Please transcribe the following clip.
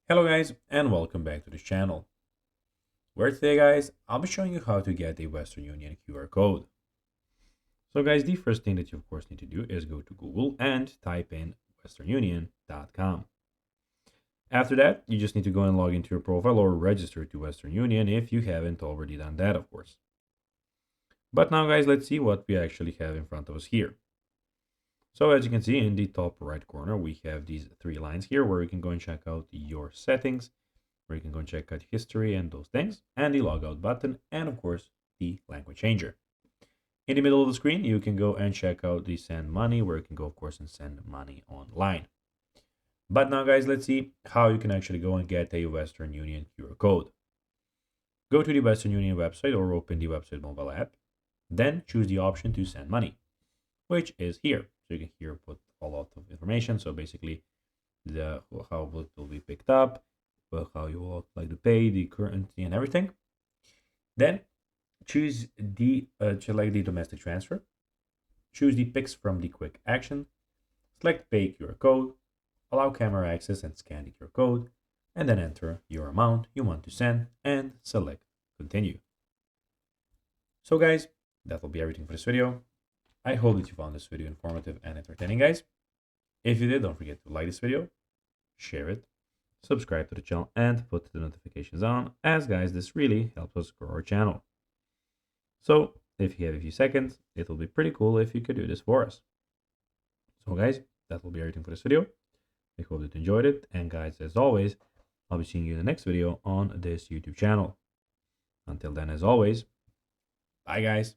Hello guys and welcome back to the channel, where today guys I'll be showing you how to get a Western Union QR code. So guys, the first thing that you of course need to do is go to Google and type in westernunion.com. After that, you just need to go and log into your profile or register to Western Union if you haven't already done that, of course. But now guys, let's see what we actually have in front of us here. So as you can see in the top right corner, we have these three lines here where you can go and check out your settings, where you can go and check out history and those things, and the logout button, and of course the language changer. In the middle of the screen, you can go and check out the send money, where you can go of course and send money online. But now guys, let's see how you can actually go and get a Western Union QR code. Go to the Western Union website or open the website mobile app, then choose the option to send money, which is here. So you can here put a lot of information. So basically how it will be picked up, how you would like to pay, the currency and everything. Then choose select the domestic transfer, choose the picks from the quick action, select pay QR code, allow camera access and scan the QR code, and then enter your amount you want to send and select continue. So guys, that will be everything for this video. I hope that you found this video informative and entertaining, guys. If you did, don't forget to like this video, share it, subscribe to the channel, and put the notifications on, as guys, this really helps us grow our channel. So if you have a few seconds, it will be pretty cool if you could do this for us. So guys, that will be everything for this video. I hope that you enjoyed it, and guys, as always, I'll be seeing you in the next video on this YouTube channel. Until then, as always, bye guys.